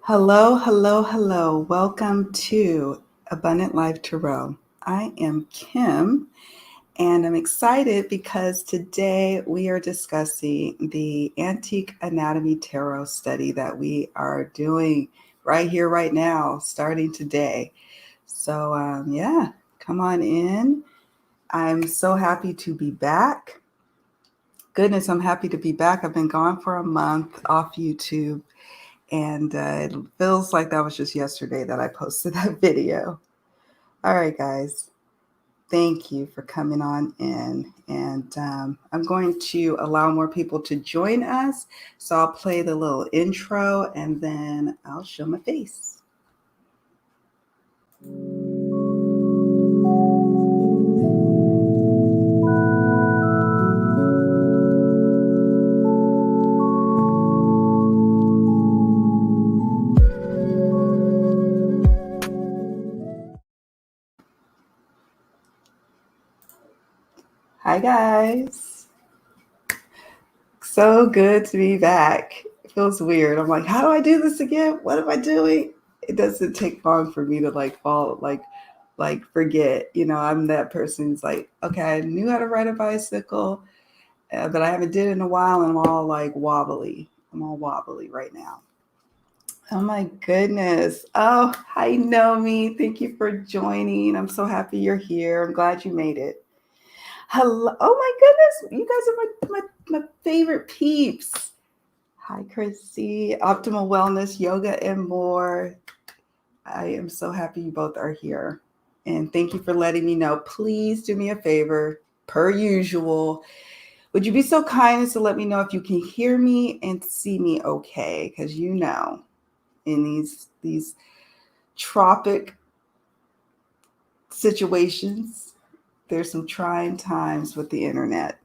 Hello, hello, hello. Welcome to Abundant Life Tarot. I am Kim, and I'm excited because today we are discussing the Antique Anatomy Tarot study that we are doing right here, right now, starting today. So, yeah, come on in. I'm so happy to be back. Goodness, I'm happy to be back. I've been gone for a month off YouTube. And it feels like that was just yesterday that I posted that video. All right, guys. Thank you for coming on in. And I'm going to allow more people to join us. So I'll play the little intro and then I'll show my face. Hi, guys. So good to be back. It feels weird. I'm like, how do I do this again? What am I doing? It doesn't take long for me to fall forget. I'm that person who's like, okay, I knew how to ride a bicycle, but I haven't did it in a while, and I'm all like wobbly. I'm all wobbly right now. Oh my goodness. Oh, hi Nomi. Thank you for joining. I'm so happy you're here. I'm glad you made it. Hello. Oh my goodness. You guys are my favorite peeps. Hi, Chrissy. Optimal Wellness, Yoga, and more. I am so happy you both are here. And thank you for letting me know. Please do me a favor, per usual. Would you be so kind as to let me know if you can hear me and see me okay? Because in these tropic situations, there's some trying times with the internet.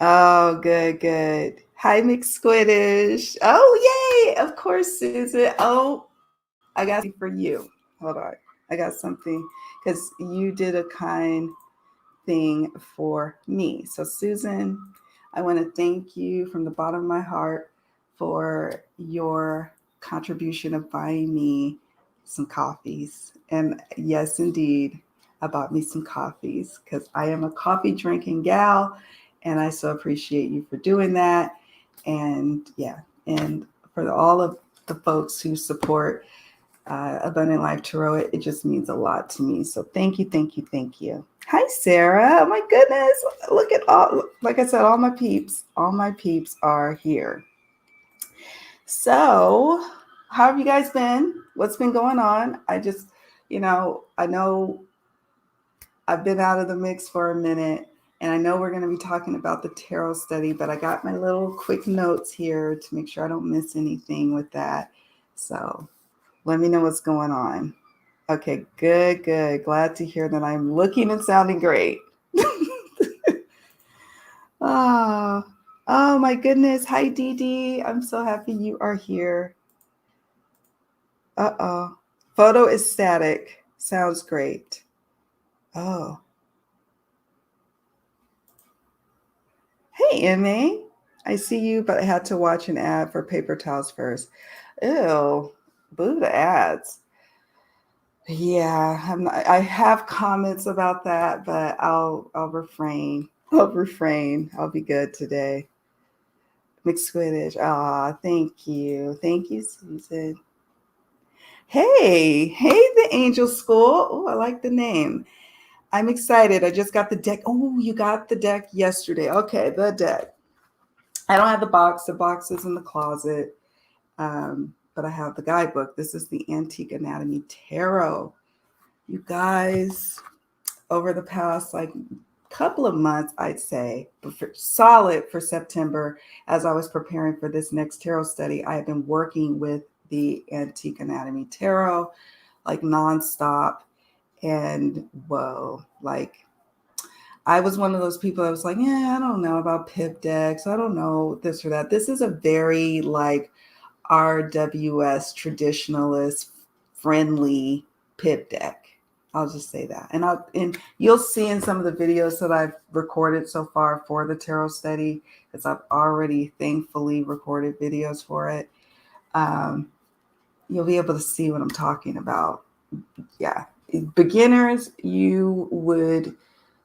Oh, good, good. Hi, McSquiddish. Oh, yay! Of course, Susan. Oh, I got something for you. Hold on. I got something because you did a kind thing for me. So, Susan, I want to thank you from the bottom of my heart for your contribution of buying me some coffees. And yes, indeed, I bought me some coffees because I am a coffee drinking gal, and I so appreciate you for doing that. And yeah, and for all of the folks who support Abundant Life Tarot, it just means a lot to me. So thank you, thank you, thank you. Hi, Sarah. Oh my goodness. Look at all, like I said, all my peeps are here. So, how have you guys been? What's been going on? I know I've been out of the mix for a minute, and I know we're going to be talking about the tarot study, but I got my little quick notes here to make sure I don't miss anything with that. So, let me know what's going on. Okay, good, good. Glad to hear that I'm looking and sounding great. Oh, oh my goodness. Hi, Dee Dee. I'm so happy you are here. Uh-oh. Photo is static. Sounds great. Oh. Hey, Emma. I see you, but I had to watch an ad for paper towels first. Ew. Boo the ads. Yeah, I have comments about that, but I'll refrain. I'll refrain. I'll be good today. McSquidditch. Ah, thank you. Thank you, Susan. Hey, the Angel School. Oh, I like the name. I'm excited. I just got the deck. Oh, you got the deck yesterday. Okay, the deck. I don't have the box. The box is in the closet. But I have the guidebook. This is the Antique Anatomy Tarot. You guys, over the past couple of months, I'd say, but solid for September, as I was preparing for this next tarot study, I have been working with the Antique Anatomy Tarot like nonstop. And whoa, I was one of those people that was like, yeah, I don't know about pip decks. I don't know this or that. This is a very RWS traditionalist friendly pip deck. I'll just say that. And you'll see in some of the videos that I've recorded so far for the tarot study, because I've already thankfully recorded videos for it. You'll be able to see what I'm talking about. Yeah. Beginners, you would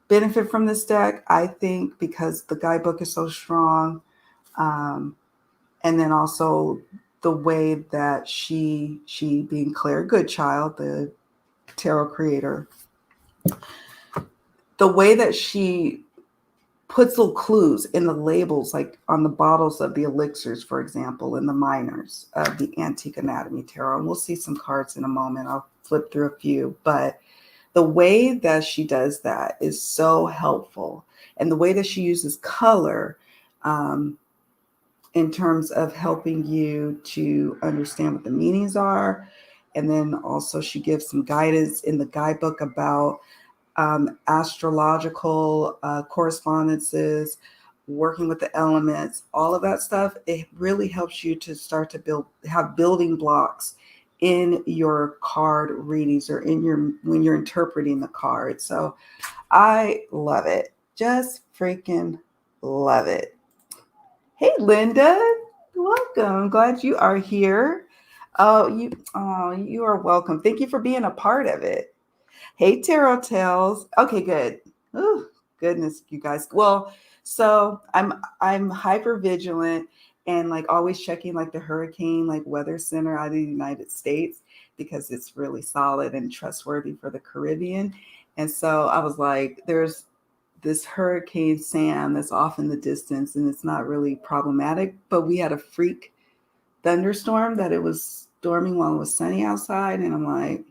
benefit from this deck, I think, because the guidebook is so strong. And then also the way that she being Claire Goodchild, the tarot creator, the way that she puts little clues in the labels, like on the bottles of the elixirs, for example, in the minors of the Antique Anatomy Tarot. And we'll see some cards in a moment. I'll flip through a few, but the way that she does that is so helpful. And the way that she uses color in terms of helping you to understand what the meanings are. And then also she gives some guidance in the guidebook about astrological correspondences, working with the elements, all of that stuff. It really helps you to start to have building blocks in your card readings or when you're interpreting the card. So I love it. Just freaking love it. Hey, Linda, welcome. Glad you are here. You are welcome. Thank you for being a part of it. Hey, Tarot Tales. Okay, good. Oh, goodness, you guys. Well, so I'm hyper vigilant and like always checking like the hurricane like weather center out of the United States because it's really solid and trustworthy for the Caribbean. And so I was like, there's this Hurricane Sam that's off in the distance and it's not really problematic, but we had a freak thunderstorm that it was storming while it was sunny outside. And I'm like,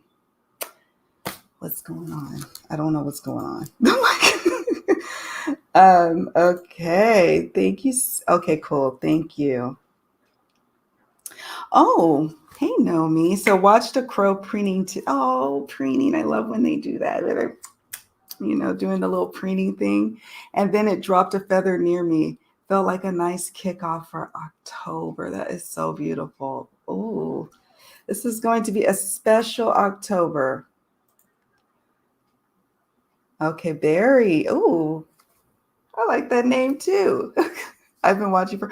what's going on? I don't know what's going on. Okay. Thank you. Okay, cool. Thank you. Oh, hey, Nomi. So watch the crow preening. Preening. I love when they do that. They're, doing the little preening thing. And then it dropped a feather near me. Felt like a nice kickoff for October. That is so beautiful. Oh, this is going to be a special October. Okay, Barry. Oh, I like that name too. I've been watching for.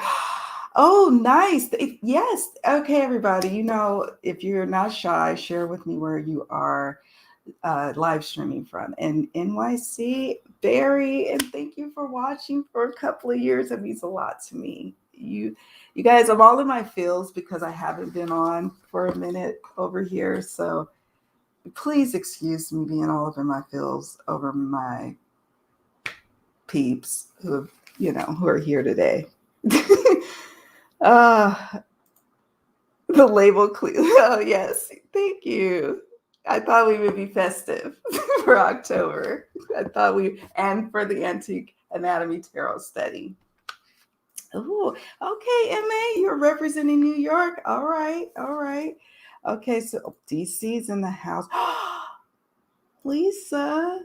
Oh, nice. Yes. Okay, everybody. If you're not shy, share with me where you are live streaming from. And NYC, Barry, and thank you for watching for a couple of years. It means a lot to me. You guys, I'm all in my feels because I haven't been on for a minute over here. So please excuse me being all up in my feels over my peeps who are here today. The label oh yes, thank you. I thought we would be festive for October. And for the Antique Anatomy Tarot study. Oh, okay, MA, you're representing New York. All right. Okay, so DC's in the house. Lisa,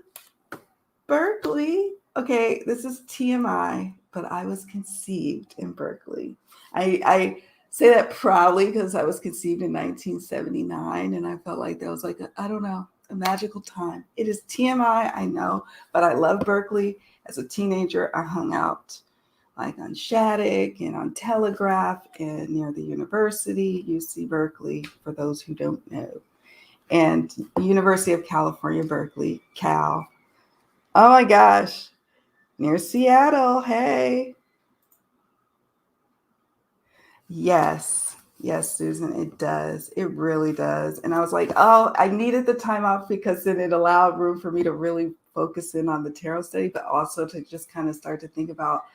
Berkeley. Okay, this is TMI, but I was conceived in Berkeley. I say that proudly because I was conceived in 1979, and I felt like that was like, a magical time. It is TMI, I know, but I love Berkeley. As a teenager, I hung out like on Shattuck and on Telegraph and near the university, UC Berkeley, for those who don't know. And University of California, Berkeley, Cal. Oh my gosh, near Seattle. Hey. Yes, Susan, it does. It really does. And I was like, oh, I needed the time off because then it allowed room for me to really focus in on the tarot study, but also to just kind of start to think about,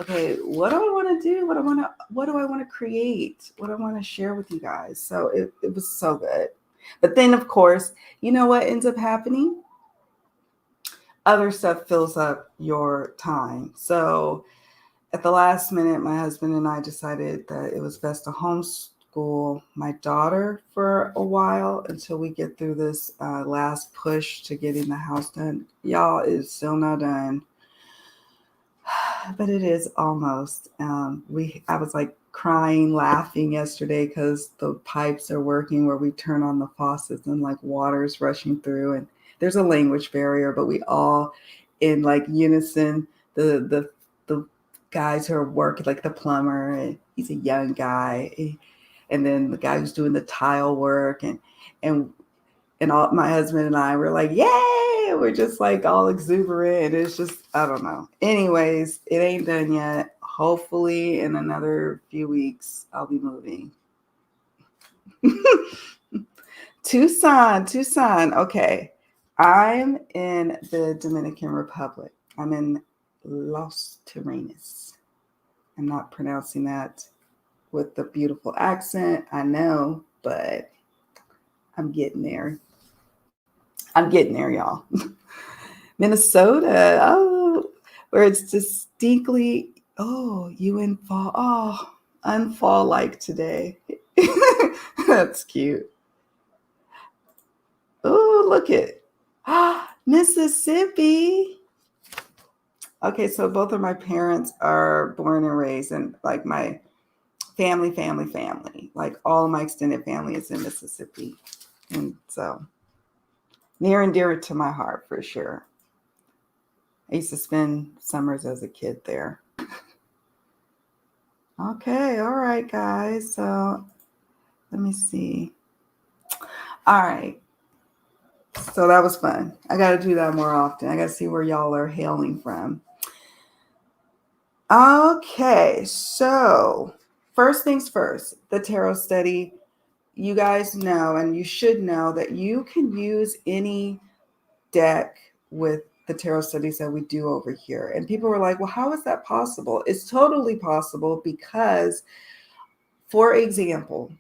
okay, what do I want to do? What do I want to create? What do I want to share with you guys? So it was so good. But then, of course, you know what ends up happening? Other stuff fills up your time. So at the last minute, my husband and I decided that it was best to homeschool my daughter for a while until we get through this last push to getting the house done. Y'all, it's still not done, but it is almost. I was like crying, laughing yesterday because the pipes are working where we turn on the faucets and like water's rushing through, and there's a language barrier, but we all in like unison. The guys who are working, like the plumber, and he's a young guy. and then the guy who's doing the tile work, and all my husband and I were like, yay! We're just like all exuberant. And it's just, I don't know. Anyways, it ain't done yet. Hopefully in another few weeks, I'll be moving. Tucson. Okay. I'm in the Dominican Republic. I'm in Los Terrenos. I'm not pronouncing that with the beautiful accent, I know, but I'm getting there. Y'all. Minnesota. Oh, where it's distinctly, you in fall. Oh, unfall like today. That's cute. Oh, look it. Mississippi. Okay, so both of my parents are born and raised, and like my family. Like all of my extended family is in Mississippi. And so near and dear to my heart for sure. I used to spend summers as a kid there. Okay, all right, guys. So let me see. All right. So that was fun. I got to do that more often. I got to see where y'all are hailing from. Okay, so first things first, the tarot study. You guys know, and you should know, that you can use any deck with the tarot studies that we do over here. And people were like, well, how is that possible? It's totally possible because, for example,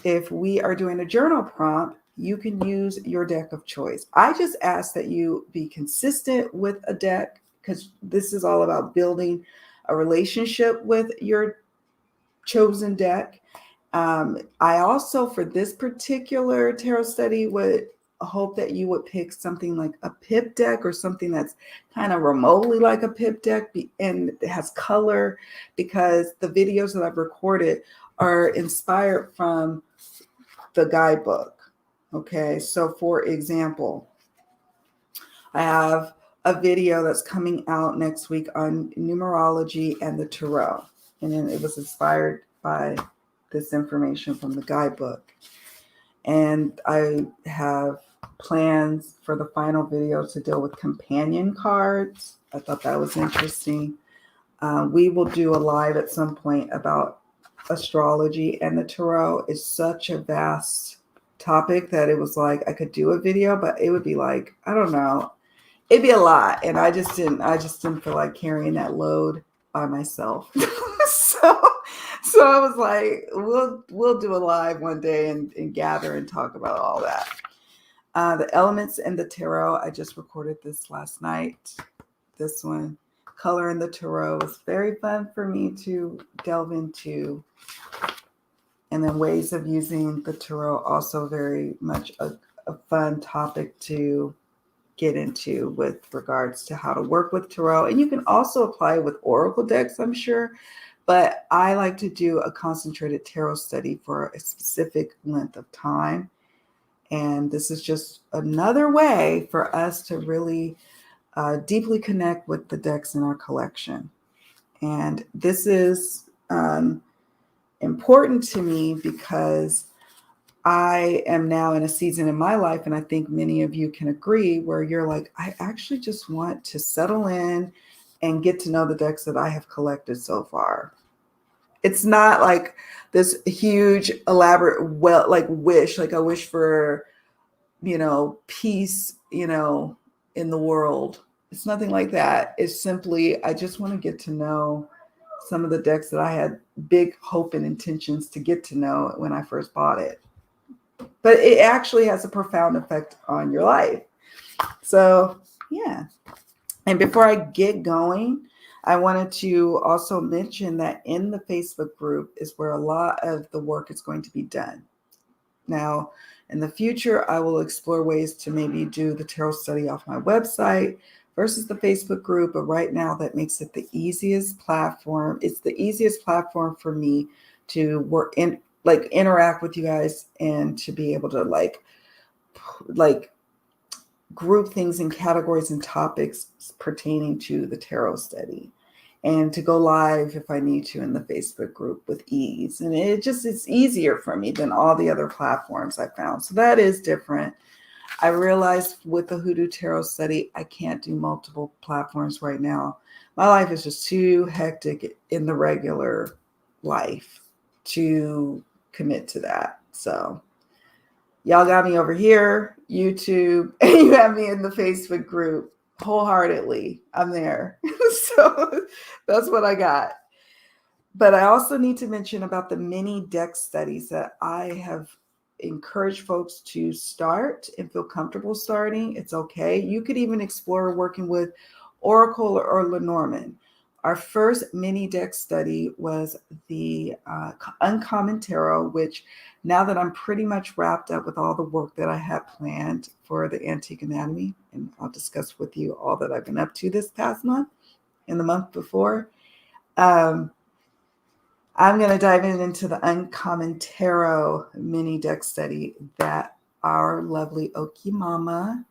if we are doing a journal prompt, you can use your deck of choice. I just ask that you be consistent with a deck, because this is all about building a relationship with your chosen deck. I also, for this particular tarot study, would hope that you would pick something like a pip deck, or something that's kind of remotely like a pip deck, and it has color, because the videos that I've recorded are inspired from the guidebook. Okay, so for example, I have a video that's coming out next week on numerology and the tarot, and then it was inspired by this information from the guidebook. And I have plans for the final video to deal with companion cards. I thought that was interesting. We will do a live at some point about astrology and the tarot. Is such a vast topic that it was like I could do a video, but it would be like, I don't know, it'd be a lot, and I just didn't feel like carrying that load by myself. So I was like, we'll do a live one day and gather and talk about all that. The elements in the tarot, I just recorded this last night. This one, color in the tarot, was very fun for me to delve into. And then ways of using the tarot, also very much a fun topic to get into with regards to how to work with tarot. And you can also apply with oracle decks, I'm sure. But I like to do a concentrated tarot study for a specific length of time. And this is just another way for us to really deeply connect with the decks in our collection. And this is important to me because I am now in a season in my life, and I think many of you can agree, where you're like, I actually just want to settle in and get to know the decks that I have collected so far. It's not like this huge, elaborate, wish, like I wish for, peace, in the world. It's nothing like that. It's simply, I just want to get to know some of the decks that I had big hope and intentions to get to know when I first bought it. But it actually has a profound effect on your life. So, yeah. And before I get going, I wanted to also mention that in the Facebook group is where a lot of the work is going to be done. Now, in the future, I will explore ways to maybe do the tarot study off my website versus the Facebook group. But right now, that makes it the easiest platform. It's the easiest platform for me to work in, interact with you guys, and to be able to group things in categories and topics pertaining to the tarot study. and to go live if I need to in the Facebook group with ease. And it's easier for me than all the other platforms I found. So that is different. I realized with the Hoodoo Tarot study, I can't do multiple platforms right now. My life is just too hectic in the regular life to commit to that. So y'all got me over here, YouTube, and you have me in the Facebook group wholeheartedly. I'm there. So that's what I got. But I also need to mention about the mini deck studies that I have encouraged folks to start and feel comfortable starting. It's okay. You could even explore working with Oracle or Lenormand. Our first mini deck study was the Uncommon Tarot, which now that I'm pretty much wrapped up with all the work that I had planned for the Antique Anatomy, and I'll discuss with you all that I've been up to this past month and the month before, I'm going to dive into the Uncommon Tarot mini deck study that our lovely Oki Mama,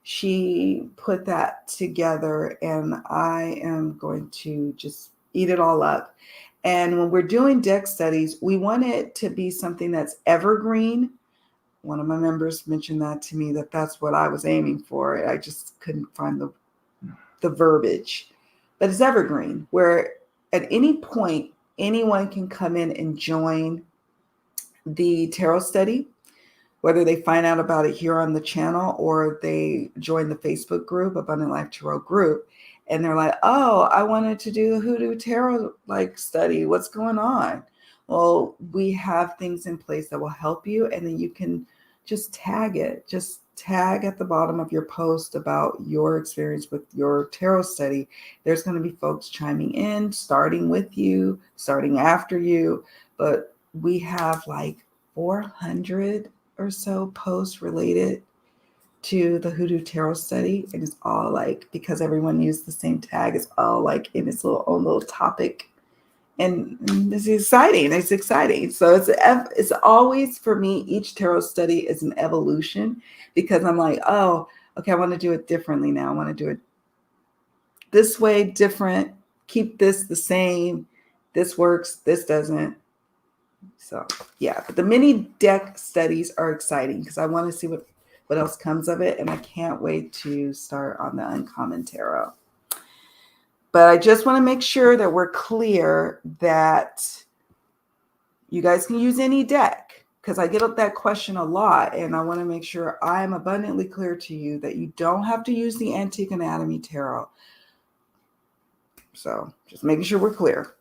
she put that together, and I am going to just eat it all up. And when we're doing deck studies, we want it to be something that's evergreen. One of my members mentioned that to me, that's what I was aiming for. I just couldn't find the verbiage. But it's evergreen, where at any point, anyone can come in and join the tarot study, whether they find out about it here on the channel or they join the Facebook group, Abundant Life Tarot group, and they're like, oh, I wanted to do the Hoodoo Tarot study. What's going on? Well, we have things in place that will help you, and then you can just tag it. Just tag at the bottom of your post about your experience with your tarot study. There's going to be folks chiming in, starting with you, starting after you, but we have 400 or so posts related to the Hoodoo Tarot study, and it's all because everyone used the same tag, it's all in its own little topic, and it's exciting. It's exciting. So it's always, for me, each tarot study is an evolution, because I'm oh, okay, I want to do it differently now. I want to do it this way, different, keep this the same. This works, this doesn't. So yeah, but the mini deck studies are exciting because I want to see what else comes of it, and I can't wait to start on the Uncommon Tarot. But I just want to make sure that we're clear that you guys can use any deck, because I get that question a lot, and I want to make sure I'm abundantly clear to you that you don't have to use the Antique Anatomy Tarot. So just making sure we're clear.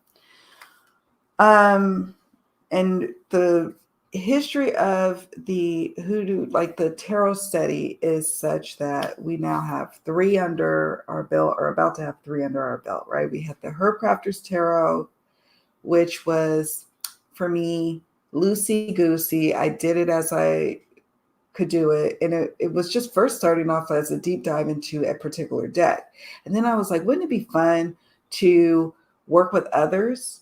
And the history of the Hoodoo, the tarot study, is such that we now have 3 under our belt, or about to have 3 under our belt, right? We had the Herb Crafter's Tarot, which was, for me, loosey-goosey. I did it as I could do it. And it was just first starting off as a deep dive into a particular deck. And then I was like, wouldn't it be fun to work with others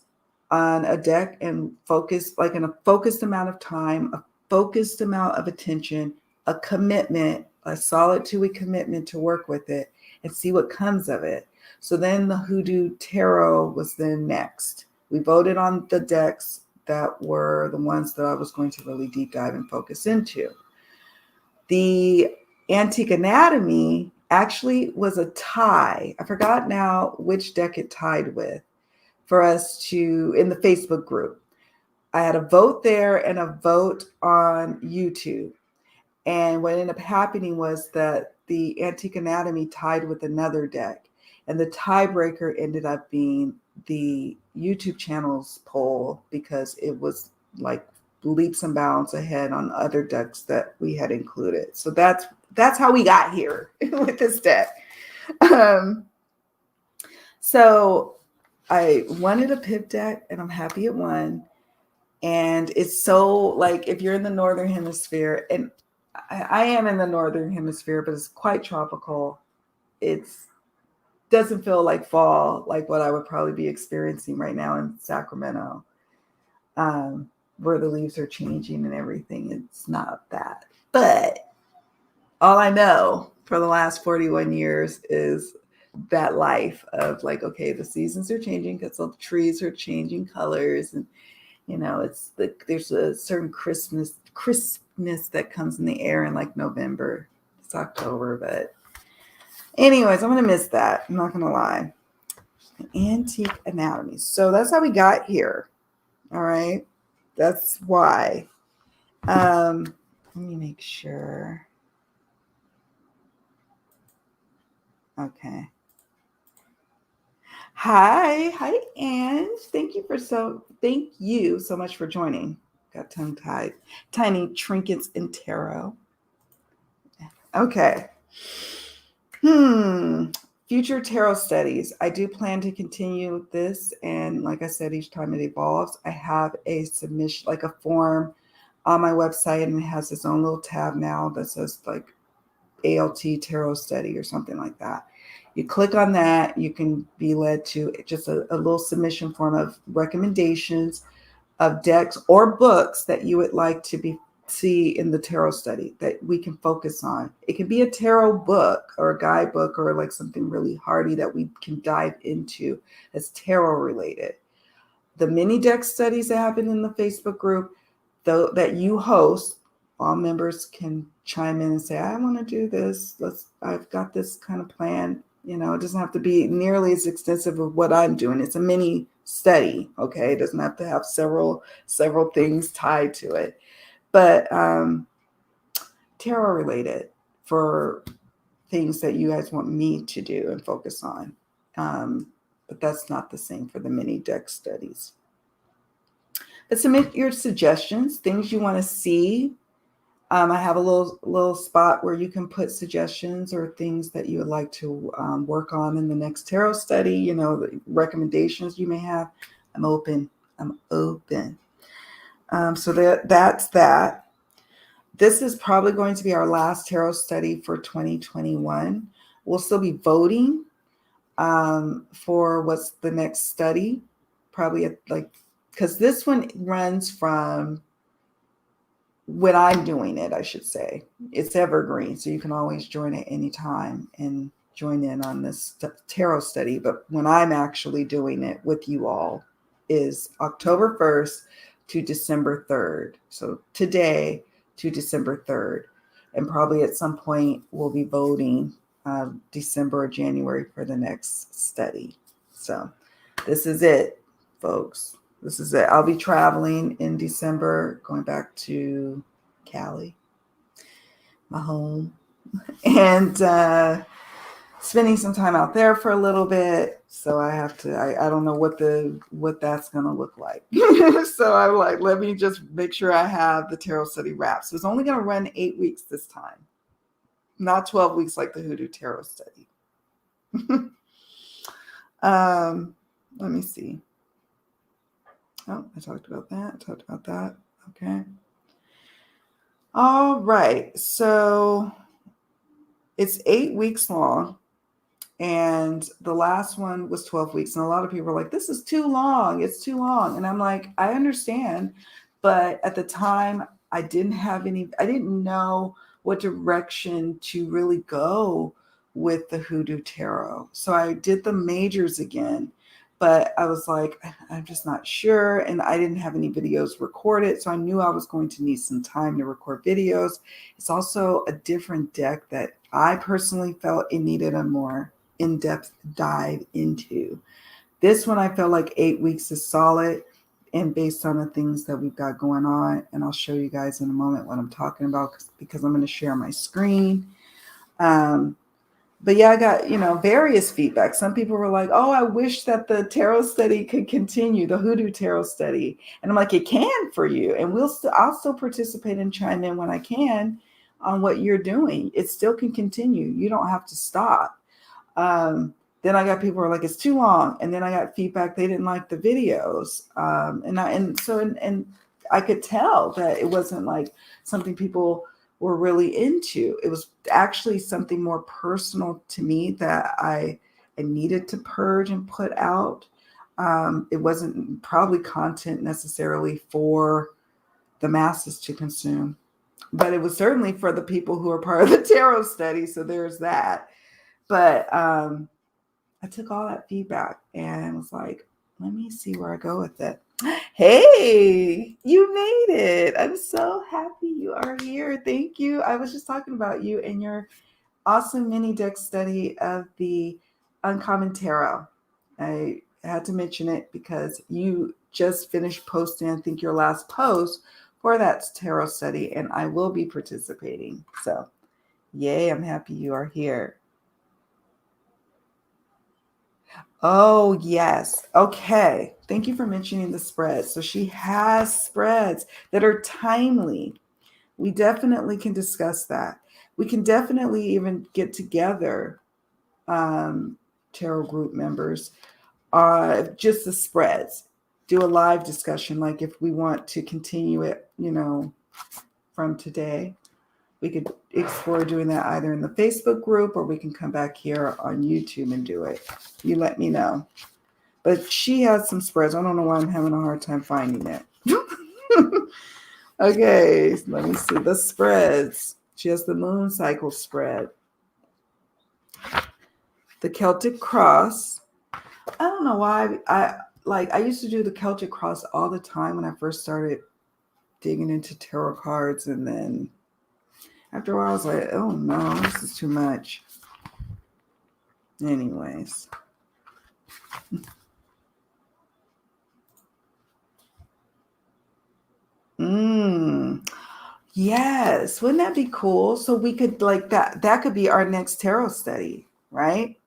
on a deck and focus, in a focused amount of time, a focused amount of attention, a commitment, a solid 2-week commitment to work with it and see what comes of it. So then the Hoodoo Tarot was then next. We voted on the decks that were the ones that I was going to really deep dive and focus into. The Antique Anatomy actually was a tie. I forgot now which deck it tied with for us to, in the Facebook group. I had a vote there and a vote on YouTube. And what ended up happening was that the Antique Anatomy tied with another deck. And the tiebreaker ended up being the YouTube channel's poll, because it was leaps and bounds ahead on other decks that we had included. So that's how we got here with this deck. So I wanted a pip deck, and I'm happy it won. And it's so, if you're in the Northern Hemisphere, and I am in the Northern Hemisphere, but it's quite tropical. It doesn't feel like fall, like what I would probably be experiencing right now in Sacramento, where the leaves are changing and everything. It's not that. But all I know for the last 41 years is that life of like, okay, the seasons are changing because the trees are changing colors, and there's a certain crispness that comes in the air in like November. It's October, but anyways, I'm gonna miss that. I'm not gonna lie. Antique anatomy. So that's how we got here. All right, that's why. Let me make sure. Okay. Hi, Ange. Thank you so much for joining. Got tongue tied. Tiny trinkets and tarot. Okay. Future tarot studies. I do plan to continue this, and like I said, each time it evolves, I have a submission, like a form on my website, and it has its own little tab now that says like ALT tarot study or something like that. You click on that, you can be led to just a little submission form of recommendations of decks or books that you would like to see in the tarot study that we can focus on. It can be a tarot book or a guidebook or like something really hardy that we can dive into as tarot related. The mini deck studies that happen in the Facebook group, though, that you host, all members can chime in and say, I want to do this. I've got this kind of plan. It doesn't have to be nearly as extensive of what I'm doing. It's a mini study. Okay. It doesn't have to have several things tied to it, but tarot related for things that you guys want me to do and focus on. But that's not the same for the mini deck studies. But submit your suggestions, things you want to see. I have a little spot where you can put suggestions or things that you would like to work on in the next tarot study, the recommendations you may have. I'm open. So that's that. This is probably going to be our last tarot study for 2021. We'll still be voting for what's the next study, probably because this one runs from when I'm doing it, I should say. It's evergreen, so you can always join at any time and join in on this tarot study. But when I'm actually doing it with you all is October 1st to December 3rd. So today to December 3rd. And probably at some point we'll be voting December or January for the next study. So this is it, folks. This is it. I'll be traveling in December, going back to Cali, my home, and spending some time out there for a little bit. So I have to, I don't know what that's going to look like. So I'm like, let me just make sure I have the tarot study wrapped. So it's only going to run 8 weeks this time, not 12 weeks like the Hoodoo Tarot study. Let me see. Oh, I talked about that. Okay. All right. So it's 8 weeks long. And the last one was 12 weeks. And a lot of people are like, this is too long. It's too long. And I'm like, I understand. But at the time, I didn't know what direction to really go with the Hoodoo Tarot. So I did the majors again. But I was like, I'm just not sure. And I didn't have any videos recorded. So I knew I was going to need some time to record videos. It's also a different deck that I personally felt it needed a more in-depth dive into. This one, I felt like 8 weeks is solid and based on the things that we've got going on. And I'll show you guys in a moment what I'm talking about because I'm going to share my screen. But yeah, I got, various feedback. Some people were like, oh, I wish that the tarot study could continue, the Hoodoo Tarot study. And I'm like, it can for you. And I'll still participate and chime in when I can on what you're doing. It still can continue. You don't have to stop. Then I got people who are like, it's too long. And then I got feedback they didn't like the videos. And I could tell that it wasn't like something people were really into. It was actually something more personal to me that I needed to purge and put out. It wasn't probably content necessarily for the masses to consume, but it was certainly for the people who are part of the tarot study. So there's that. But I took all that feedback and was like, let me see where I go with it. Hey, you made it. I'm so happy you are here. Thank you. I was just talking about you and your awesome mini deck study of the Uncommon Tarot. I had to mention it because you just finished posting, I think, your last post for that tarot study, and I will be participating. So, yay, I'm happy you are here. Oh, yes. Okay. Thank you for mentioning the spreads. So she has spreads that are timely. We definitely can discuss that. We can definitely even get together, tarot group members, just the spreads. Do a live discussion, like if we want to continue it, from today. We could explore doing that either in the Facebook group or we can come back here on YouTube and do it. You let me know. But she has some spreads. I don't know why I'm having a hard time finding it. Okay, let me see the spreads. She has the moon cycle spread, the Celtic cross. I don't know why I used to do the Celtic cross all the time when I first started digging into tarot cards, and then after a while I was like, oh no, this is too much. Anyways. Yes, wouldn't that be cool? So we could that could be our next tarot study, right?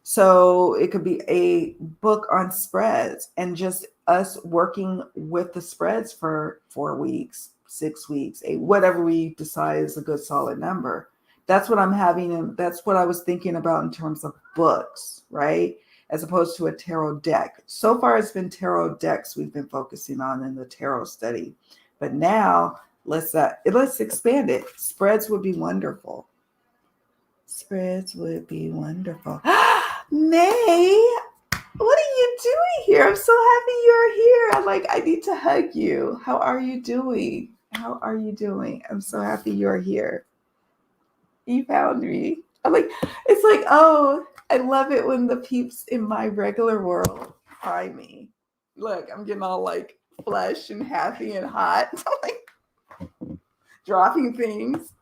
So it could be a book on spreads and just us working with the spreads for 4 weeks, 6 weeks, whatever we decide is a good solid number. That's what I'm having, and that's what I was thinking about in terms of books, right? As opposed to a tarot deck. So far, it's been tarot decks we've been focusing on in the tarot study, but now let's expand it. Spreads would be wonderful. Spreads would be wonderful. May, what are you doing here? I'm so happy you're here. I need to hug you. How are you doing? How are you doing? I'm so happy you're here. You found me. It's like, oh, I love it when the peeps in my regular world find me. Look, I'm getting all flush and happy and hot. I'm dropping things.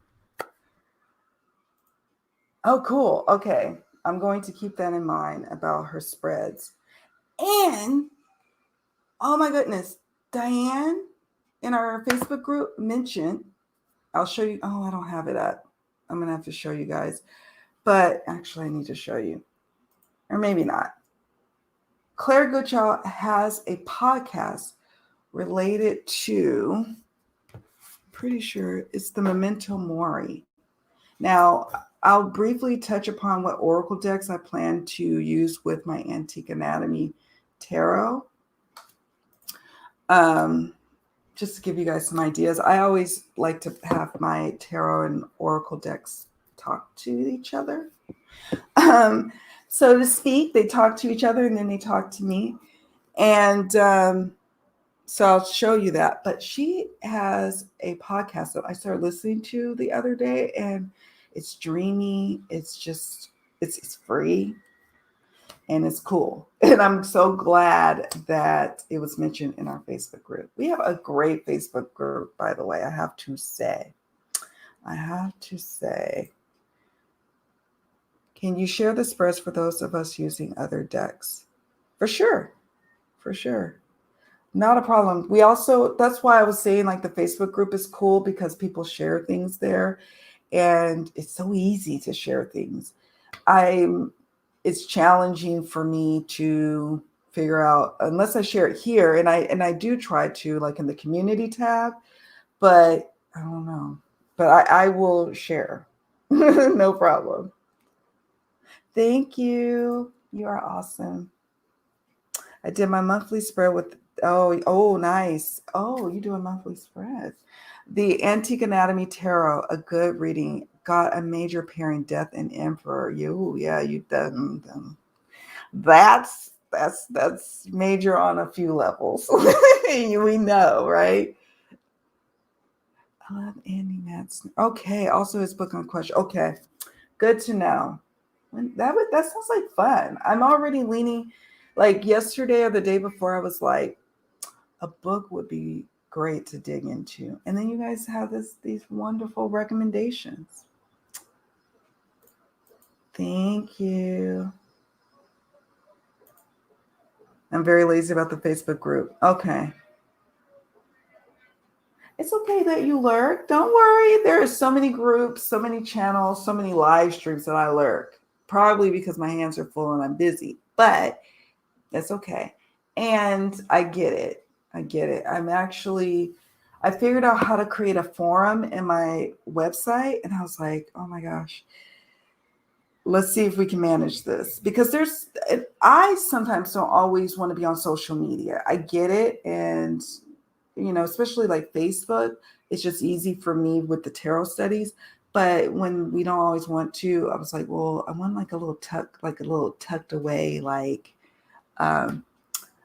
Oh, cool. Okay. I'm going to keep that in mind about her spreads. And, oh my goodness, Diane in our Facebook group mentioned, I'll show you. Oh, I don't have it up. I'm going to have to show you guys. But actually, I need to show you. Or maybe not. Claire Goodchild has a podcast related to, I'm pretty sure it's the Memento Mori. Now, I'll briefly touch upon what oracle decks I plan to use with my Antique Anatomy Tarot. Just to give you guys some ideas, I always like to have my tarot and oracle decks talk to each other. So to speak, they talk to each other and then they talk to me. And so I'll show you that. But she has a podcast that I started listening to the other day, and it's dreamy. It's just, it's free and it's cool. And I'm so glad that it was mentioned in our Facebook group. We have a great Facebook group, by the way, I have to say. Can you share the spreads for those of us using other decks? For sure. Not a problem. We also, that's why I was saying the Facebook group is cool because people share things there and it's so easy to share things. It's challenging for me to figure out, unless I share it here, and I do try to in the community tab, but I don't know. But I will share. No problem. Thank you. You are awesome. I did my monthly spread with, oh, nice. Oh, you do a monthly spread. The Antique Anatomy Tarot, a good reading. Got a major pairing, Death and Emperor. You've done them. That's major on a few levels. We know, right? I love Andy Madsen. Okay, also his book on question. Okay, good to know. That sounds like fun. I'm already leaning, like yesterday or the day before, I was like, a book would be great to dig into. And then you guys have these wonderful recommendations. Thank you. I'm very lazy about the Facebook group. Okay. It's okay that you lurk. Don't worry. There are so many groups, so many channels, so many live streams that I lurk. Probably because my hands are full and I'm busy, but that's okay. And I get it. I get it. I figured out how to create a forum in my website, and I was like, oh my gosh, let's see if we can manage this, because I sometimes don't always want to be on social media. I get it. And especially like Facebook, it's just easy for me with the tarot studies. But when we don't always want to, I was like, well, I want like a little tucked away, like, okay,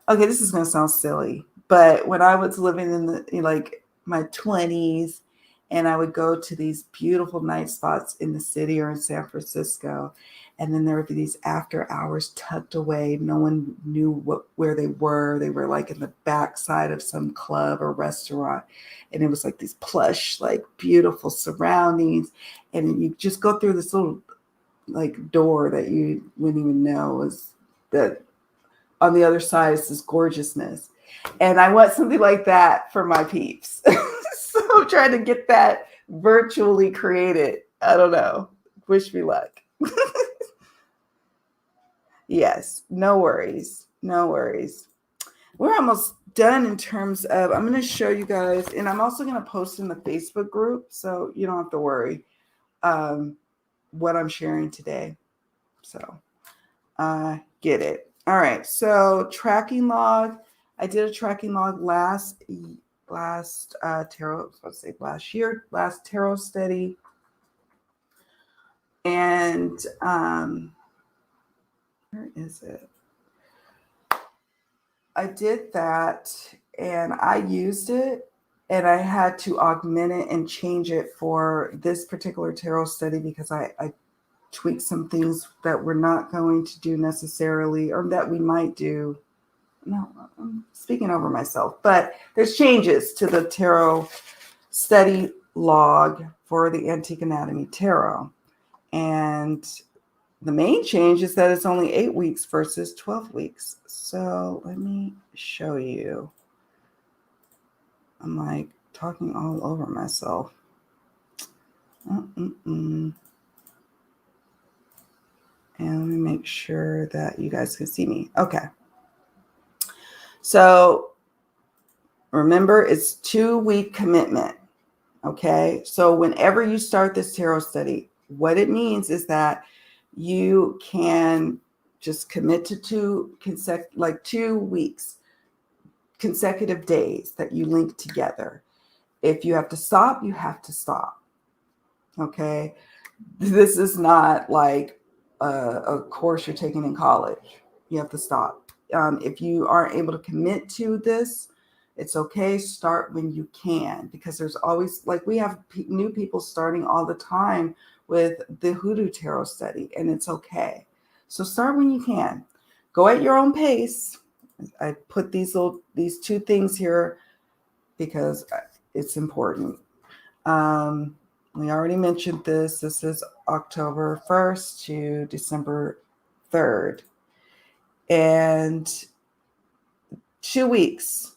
this is going to sound silly, but when I was living in like my 20s, and I would go to these beautiful night spots in the city or in San Francisco, and then there would be these after hours tucked away. No one knew where they were. They were like in the backside of some club or restaurant, and it was like these plush, like beautiful surroundings, and you just go through this little like door that you wouldn't even know was that. On the other side is this gorgeousness. And I want something like that for my peeps. So I'm trying to get that virtually created. I don't know. Wish me luck. Yes, no worries. No worries. We're almost done in terms of, I'm going to show you guys, and I'm also going to post in the Facebook group, so you don't have to worry what I'm sharing today. So get it. All right, so tracking log. I did a tracking log last tarot, let's say last tarot study. And where is it? I did that and I used it, and I had to augment it and change it for this particular tarot study because I tweak some things that we're not going to do necessarily, or that we might do. No, I'm speaking over myself, but there's changes to the tarot study log for the Antique Anatomy Tarot. And the main change is that it's only 8 weeks versus 12 weeks. So let me show you. I'm like talking all over myself. And let me make sure that you guys can see me. Okay. So remember, it's 2-week commitment. Okay. So whenever you start this tarot study, what it means is that you can just commit to 2 weeks, consecutive days that you link together. If you have to stop, you have to stop. Okay. This is not like a course you're taking in college. You have to stop. If you aren't able to commit to this, it's okay. Start when you can, because there's always, like, we have new people starting all the time with the Hoodoo Tarot study, and it's okay. So start when you can. Go at your own pace. I put these 2 things here because it's important. We already mentioned this. This is October 1st to December 3rd. And 2 weeks.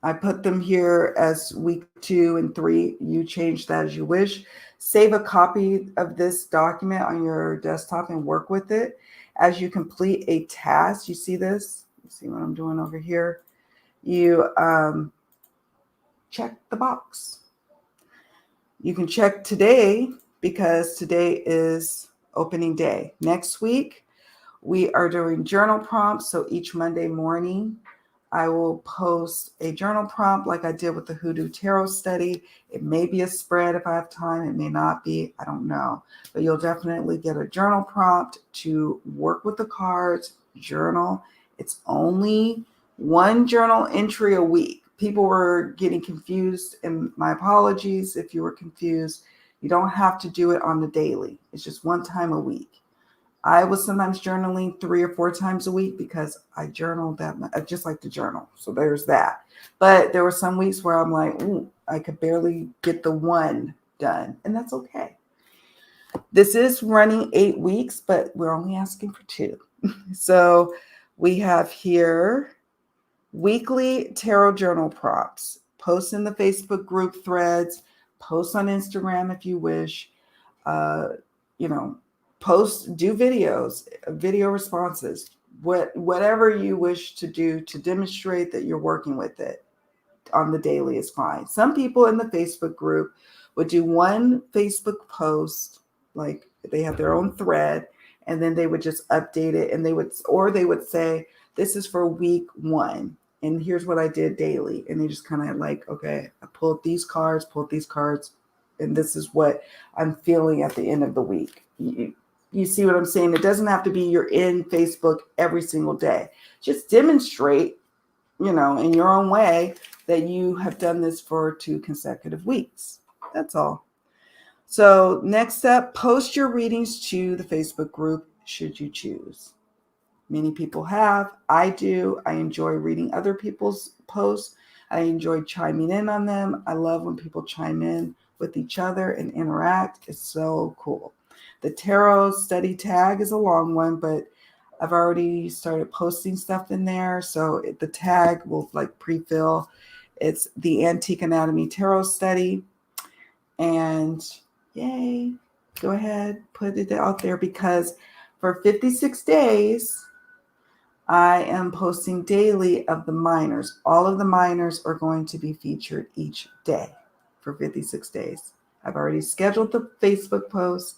I put them here as week 2 and 3. You change that as you wish. Save a copy of this document on your desktop and work with it as you complete a task. You see this? You see what I'm doing over here? You check the box. You can check today because today is opening day. Next week, we are doing journal prompts. So each Monday morning, I will post a journal prompt like I did with the Hoodoo Tarot study. It may be a spread if I have time. It may not be. I don't know. But you'll definitely get a journal prompt to work with the cards, journal. It's only 1 journal entry a week. People were getting confused, and my apologies if you were confused. You don't have to do it on the daily. It's just one time a week. I was sometimes journaling 3 or 4 times a week because I journal that much. I just like to journal. So there's that. But there were some weeks where I'm like, ooh, I could barely get the one done. And that's okay. This is running 8 weeks, but we're only asking for 2. So we have here weekly tarot journal prompts. Post in the Facebook group threads. Post on Instagram if you wish. You know, post, do videos, video responses, whatever you wish to do to demonstrate that you're working with it on the daily is fine. Some people in the Facebook group would do one Facebook post, like they have their own thread, and then they would just update it, and they would say, this is for week 1. And here's what I did daily. And they just kind of like, okay, I pulled these cards, and this is what I'm feeling at the end of the week. You see what I'm saying? It doesn't have to be you're in Facebook every single day. Just demonstrate, in your own way that you have done this for 2 consecutive weeks. That's all. So next up, post your readings to the Facebook group should you choose. Many people have. I do. I enjoy reading other people's posts. I enjoy chiming in on them. I love when people chime in with each other and interact. It's so cool. The tarot study tag is a long one, but I've already started posting stuff in there. So the tag will like pre-fill. It's the Antique Anatomy Tarot Study. And yay, go ahead, put it out there because for 56 days, I am posting daily of the minors. All of the minors are going to be featured each day for 56 days. I've already scheduled the Facebook post,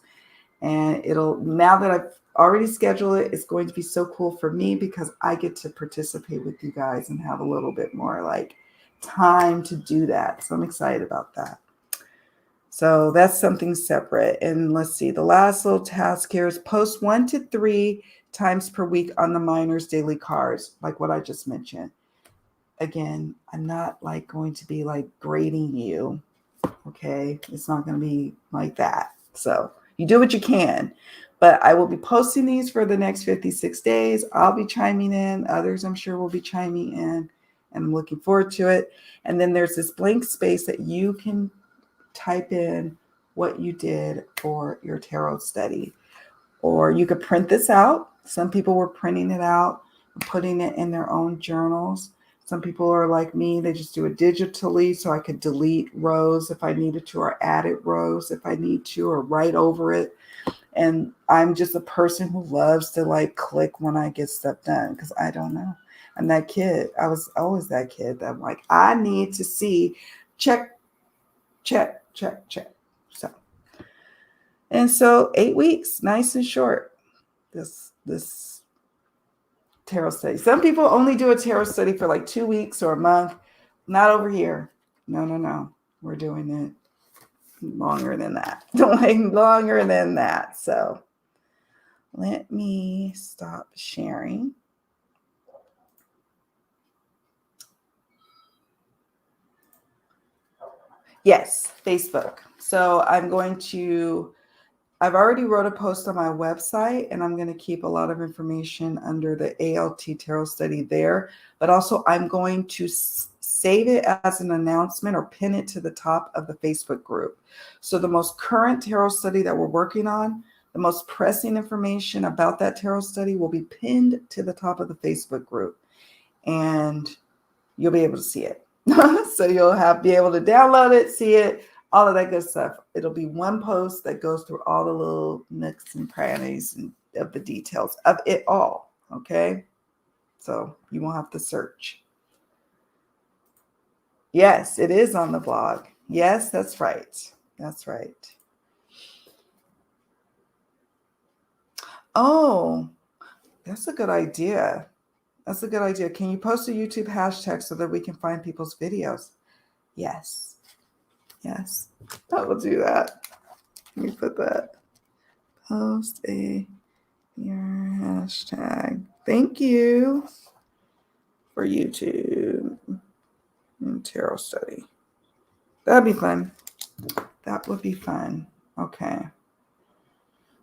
and now that I've already scheduled it, it's going to be so cool for me because I get to participate with you guys and have a little bit more like time to do that. So I'm excited about that. So that's something separate. And let's see, the last little task here is post 1 to 3 times per week on the minors' daily cards, like what I just mentioned. Again, I'm not like going to be like grading you. Okay. It's not going to be like that. So you do what you can, but I will be posting these for the next 56 days. I'll be chiming in. Others, I'm sure, will be chiming in, and I'm looking forward to it. And then there's this blank space that you can type in what you did for your tarot study, or you could print this out. Some people were printing it out and putting it in their own journals. Some people are like me, they just do it digitally so I could delete rows if I needed to, or added rows if I need to, or write over it. And I'm just a person who loves to like click when I get stuff done because I don't know. I'm that kid. I was always that kid that I'm like, I need to see, check. So 8 weeks, nice and short. This tarot study. Some people only do a tarot study for like 2 weeks or a month. Not over here. No. We're doing it longer than that. Longer than that. So let me stop sharing. Yes, Facebook. So I've already wrote a post on my website, and I'm going to keep a lot of information under the ALT Tarot Study there. But also, I'm going to save it as an announcement or pin it to the top of the Facebook group. So the most current tarot study that we're working on, the most pressing information about that tarot study will be pinned to the top of the Facebook group. And you'll be able to see it. So you'll be able to download it, see it, all of that good stuff. It'll be one post that goes through all the little nooks and crannies and of the details of it all. Okay. So you won't have to search. Yes, it is on the blog. Yes, that's right. That's right. Oh, that's a good idea. That's a good idea. Can you post a YouTube hashtag so that we can find people's videos? Yes. Yes, I will do that. Let me put that. Post your hashtag. Thank you for YouTube and tarot study. That'd be fun. That would be fun. Okay.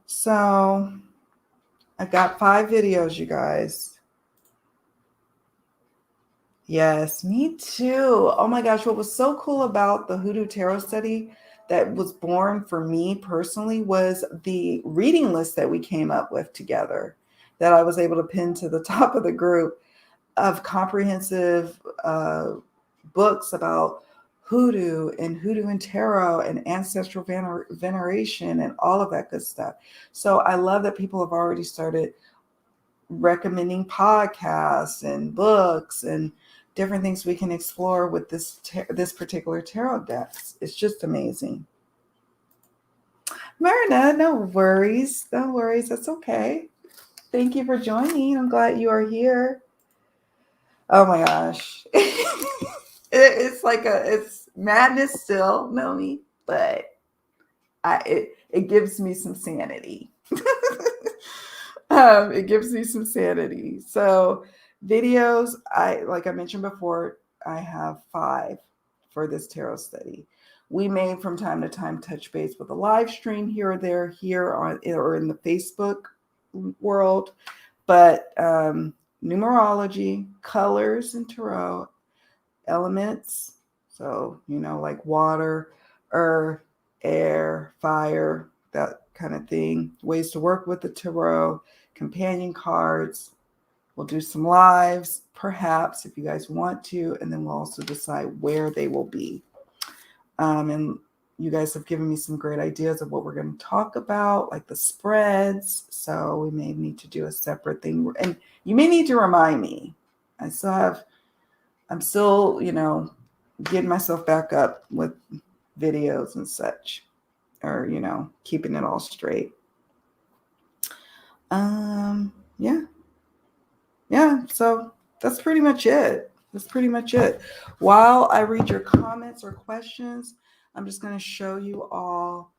So I got 5 videos, you guys. Yes, me too. Oh my gosh, what was so cool about the Hoodoo Tarot study that was born for me personally was the reading list that we came up with together that I was able to pin to the top of the group of comprehensive books about hoodoo and tarot and ancestral veneration and all of that good stuff. So I love that people have already started recommending podcasts and books and different things we can explore with this particular tarot deck. It's just amazing. Marina, no worries. No worries. That's okay. Thank you for joining. I'm glad you are here. Oh my gosh. It's madness still, Nomi, but it gives me some sanity. It gives me some sanity. So videos, like I mentioned before, I have 5 for this tarot study. We may from time to time touch base with a live stream here or there, here on or in the Facebook world, but numerology, colors and tarot, elements, so like water, earth, air, fire, that kind of thing, ways to work with the tarot, companion cards. We'll do some lives, perhaps, if you guys want to, and then we'll also decide where they will be. And you guys have given me some great ideas of what we're going to talk about, like the spreads. So we may need to do a separate thing. And you may need to remind me. I'm still, getting myself back up with videos and such, or, keeping it all straight. Yeah. So that's pretty much it. While I read your comments or questions, I'm just going to show you all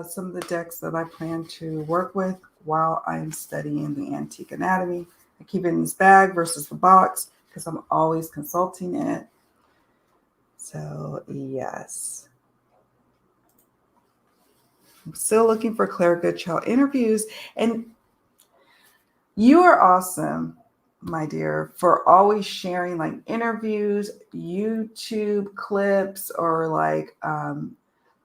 some of the decks that I plan to work with while I'm studying the Antique Anatomy. I keep it in this bag versus the box because I'm always consulting it. So yes. I'm still looking for Claire Goodchild interviews. And you are awesome, my dear, for always sharing like interviews, YouTube clips, or like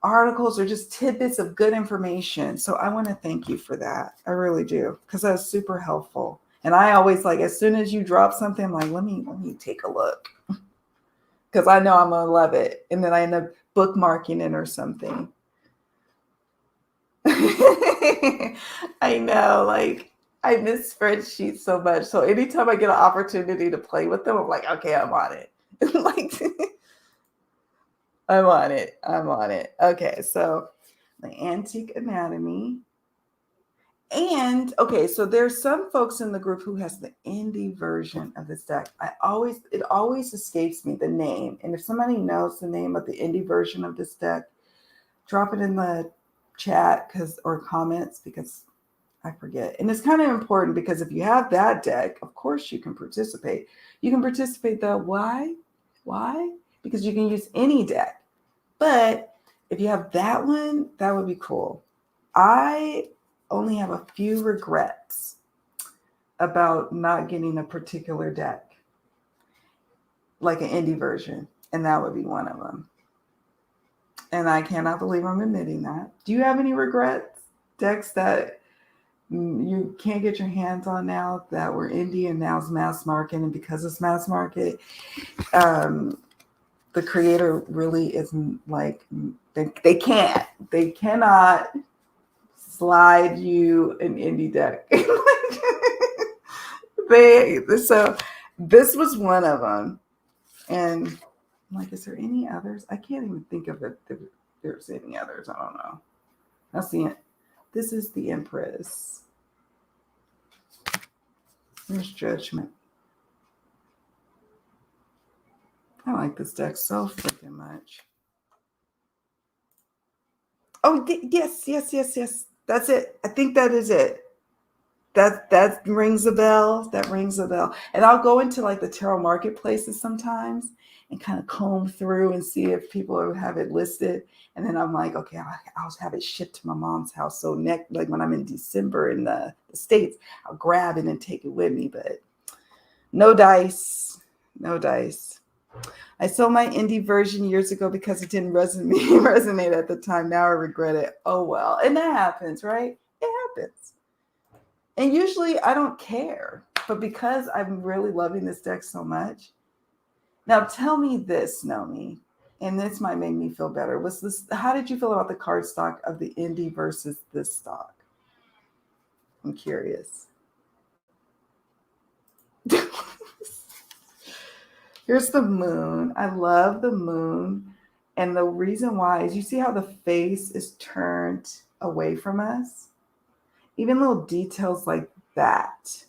articles, or just tidbits of good information. So I want to thank you for that. I really do, because that's super helpful. And I always like, as soon as you drop something, I'm like, let me take a look, because I know I'm gonna love it, and then I end up bookmarking it or something. I know, like I miss spreadsheets so much. So anytime I get an opportunity to play with them, I'm like, okay, I'm on it. Like, I'm on it. Okay, so the Antique Anatomy. And okay, so there's some folks in the group who has the indie version of this deck. It always escapes me the name. And if somebody knows the name of the indie version of this deck, drop it in the chat or comments, because I forget. And it's kind of important, because if you have that deck, of course you can participate. You can participate though. Why? Because you can use any deck. But if you have that one, that would be cool. I only have a few regrets about not getting a particular deck, like an indie version, and that would be one of them. And I cannot believe I'm admitting that. Do you have any regrets? Decks that you can't get your hands on now that were indie and now it's mass market, and because it's mass market, the creator really isn't like, they cannot slide you an indie deck. So this was one of them. And I'm like, is there any others? I can't even think of it. If there's any others. I don't know. I'll see it. This is the Empress. There's Judgment. I like this deck so freaking much. Oh, yes. That's it. I think that is it. That rings a bell. And I'll go into like the tarot marketplaces sometimes, and kind of comb through and see if people have it listed. And then I'm like, okay, I'll have it shipped to my mom's house. So like when I'm in December in the States, I'll grab it and take it with me. But no dice, no dice. I sold my indie version years ago because it didn't resonate at the time. Now I regret it. Oh, well. And that happens, right? It happens. And usually I don't care. But because I'm really loving this deck so much. Now tell me this, Nomi, and this might make me feel better. How did you feel about the card stock of the indie versus this stock? I'm curious. Here's the moon. I love the moon. And the reason why is you see how the face is turned away from us? Even little details like that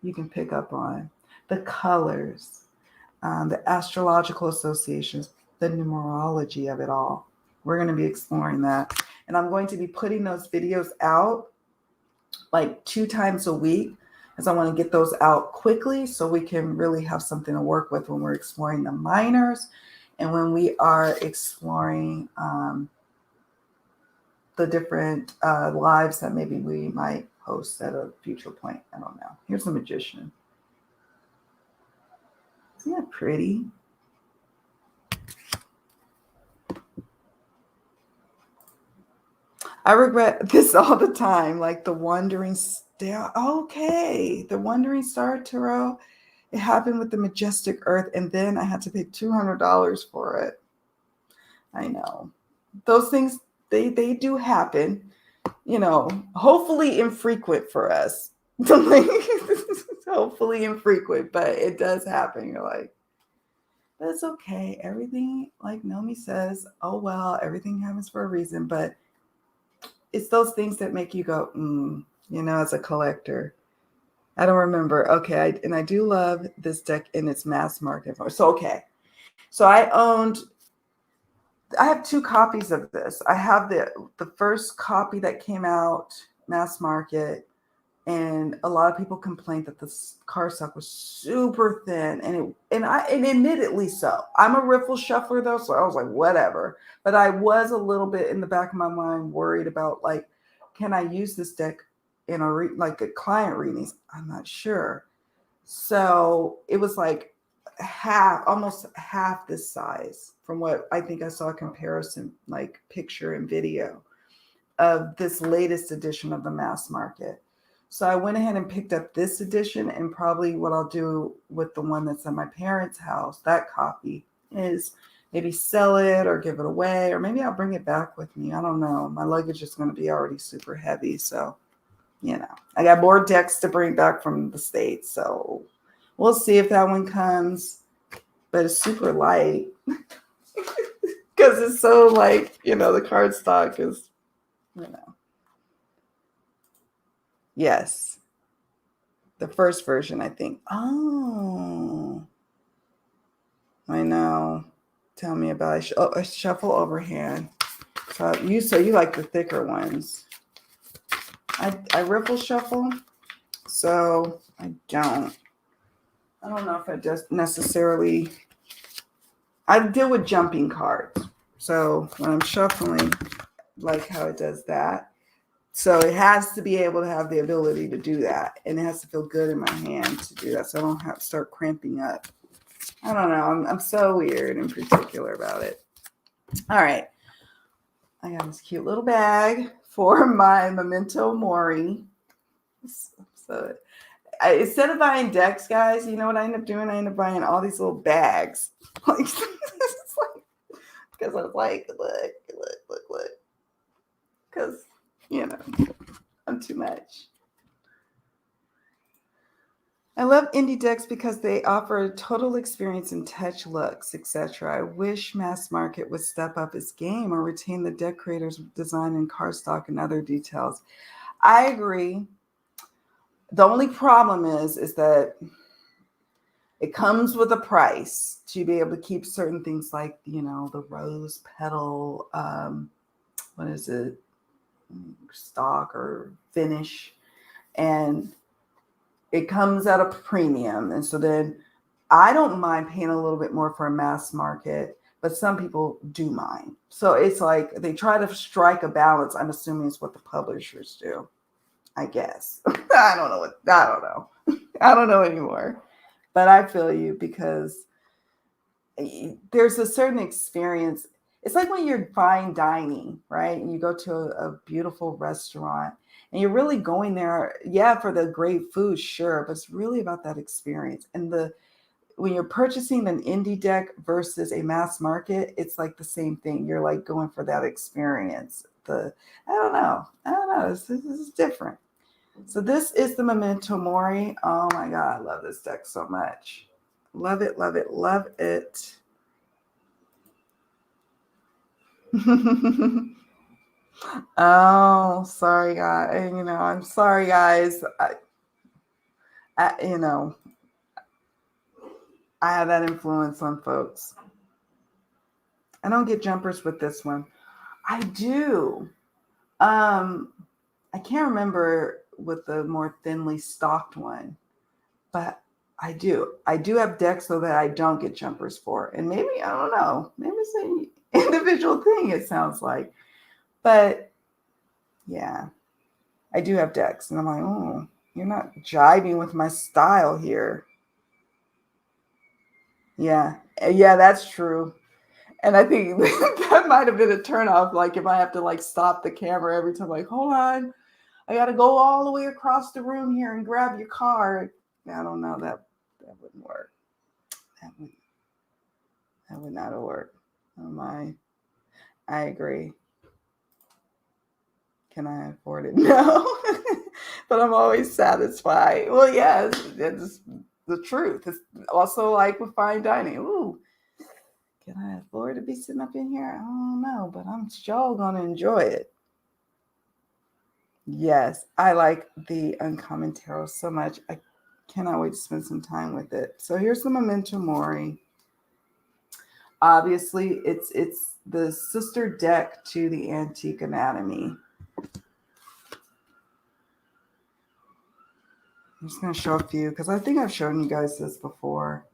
you can pick up on. The colors, the astrological associations, the numerology of it all. We're going to be exploring that. And I'm going to be putting those videos out like 2 times a week, as I want to get those out quickly so we can really have something to work with when we're exploring the minors and when we are exploring the different lives that maybe we might host at a future point. I don't know. Here's the Magician. Isn't that pretty? I regret this all the time, like the Wandering Star. Okay, the Wandering Star Tarot. It happened with the Majestic Earth, and then I had to pay $200 for it. I know. Those things, they do happen, you know, hopefully infrequent for us. Hopefully infrequent, but it does happen. You're like, that's okay. Everything, like Nomi says, oh, well, everything happens for a reason, but it's those things that make you go, you know, as a collector. I don't remember. Okay. And I do love this deck in its mass market. So, okay. So I have 2 copies of this. I have the first copy that came out mass market. And a lot of people complained that the cardstock was super thin, and admittedly so. I'm a riffle shuffler though, so I was like, whatever. But I was a little bit in the back of my mind worried about like, can I use this deck in like a client readings? I'm not sure. So it was like almost half this size from what I think I saw a comparison, like picture and video of this latest edition of the mass market. So I went ahead and picked up this edition, and probably what I'll do with the one that's at my parents' house, that copy, is maybe sell it or give it away, or maybe I'll bring it back with me. I don't know. My luggage is going to be already super heavy. So, you know, I got more decks to bring back from the States. So we'll see if that one comes, but it's super light because it's so like, you know, the cardstock is, you know. Yes. The first version, I think. Oh, I know. Tell me about it. A shuffle overhand. So you like the thicker ones. I riffle shuffle, so I don't know if I just necessarily. I deal with jumping cards, so when I'm shuffling, like how it does that. So it has to be able to have the ability to do that. And it has to feel good in my hand to do that. So I don't have to start cramping up. I don't know. I'm so weird in particular about it. All right. I got this cute little bag for my memento mori. So instead of buying decks, guys, you know what I end up doing? I end up buying all these little bags. Because I was like, look. Because, you know, I'm too much. I love indie decks because they offer a total experience in touch, looks, etc. I wish mass market would step up its game or retain the deck creators' design and cardstock and other details. I agree. The only problem is that it comes with a price to be able to keep certain things like, you know, the rose petal, what is it? Stock or finish, and it comes at a premium. And so then I don't mind paying a little bit more for a mass market, but some people do mind. So it's like they try to strike a balance. I'm assuming it's what the publishers do, I guess. I don't know. I don't know anymore. But I feel you, because there's a certain experience. It's like when you're fine dining, right? And you go to a beautiful restaurant and you're really going there, yeah, for the great food, sure, but it's really about that experience. And when you're purchasing an indie deck versus a mass market, it's like the same thing. You're like going for that experience. I don't know. This is different. So this is the Memento Mori. Oh my God, I love this deck so much. Love it, love it, love it. Oh, sorry, guys. I'm sorry, guys. I have that influence on folks. I don't get jumpers with this one. I do. I can't remember with the more thinly stocked one, but I do. I do have decks so that I don't get jumpers for. And maybe, I don't know, maybe it's an individual thing, it sounds like. But yeah, I do have decks. And I'm like, oh, you're not jiving with my style here. Yeah. Yeah, that's true. And I think that might have been a turnoff. Like if I have to like stop the camera every time, like, hold on, I got to go all the way across the room here and grab your card. I don't know. That wouldn't work. That would not have worked. Oh my. I agree. Can I afford it? No. But I'm always satisfied. Well, yes, it's the truth. It's also like with fine dining. Ooh, can I afford to be sitting up in here? I don't know, but I'm sure going to enjoy it. Yes, I like the Uncommon Tarot so much. I cannot wait to spend some time with it. So here's the Memento Mori. Obviously, it's the sister deck to the Antique Anatomy. I'm just going to show a few because I think I've shown you guys this before.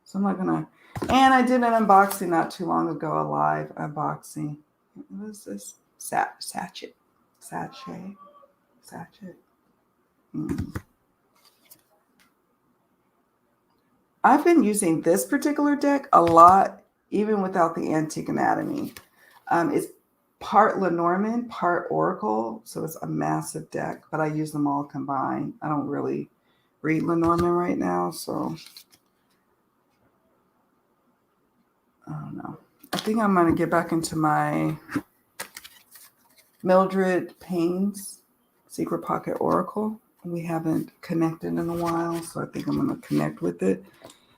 So I'm not going to. And I did an unboxing not too long ago, a live unboxing. What is this? Sachet. I've been using this particular deck a lot, even without the Antique Anatomy. It's part Lenormand, part Oracle, so it's a massive deck, but I use them all combined. I don't really read Lenormand right now, so I don't know. I think I'm going to get back into my Mildred Payne's Secret Pocket Oracle. We haven't connected in a while, so I think I'm going to connect with it.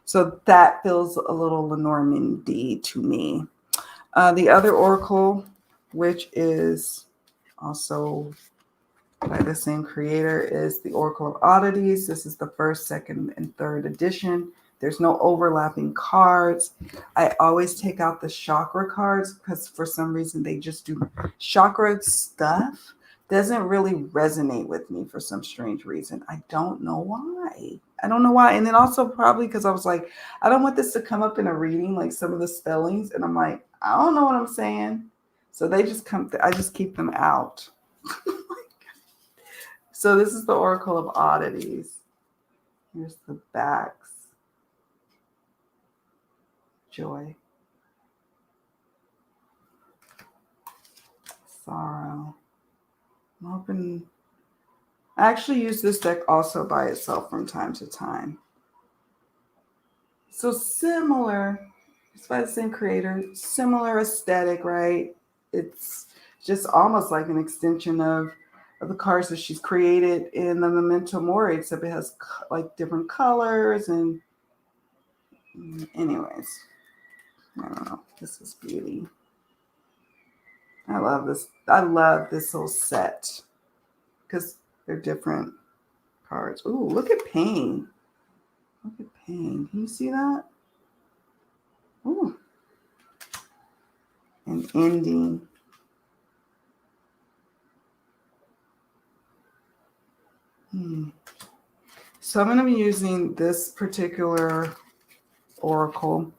So that feels a little Lenormand-y to me. The other Oracle, which is also by the same creator, is the Oracle of Oddities. This is the first, second, and third edition. There's no overlapping cards. I always take out the chakra cards because for some reason they just do chakra stuff. Doesn't really resonate with me for some strange reason. I don't know why. And then also probably because I was like, I don't want this to come up in a reading, like some of the spellings. And I'm like, I don't know what I'm saying. So they just I just keep them out. So this is the Oracle of Oddities. Here's the backs. Joy. Sorrow. I'm hoping. I actually use this deck also by itself from time to time. So similar, it's by the same creator, similar aesthetic, right? It's just almost like an extension of the cards that she's created in the Memento Mori, except it has like different colors and anyways, I don't know. This is beauty. I love this. I love this whole set because they're different cards. Ooh, look at Pain. Look at Pain. Can you see that? Ooh. An ending. So I'm going to be using this particular oracle.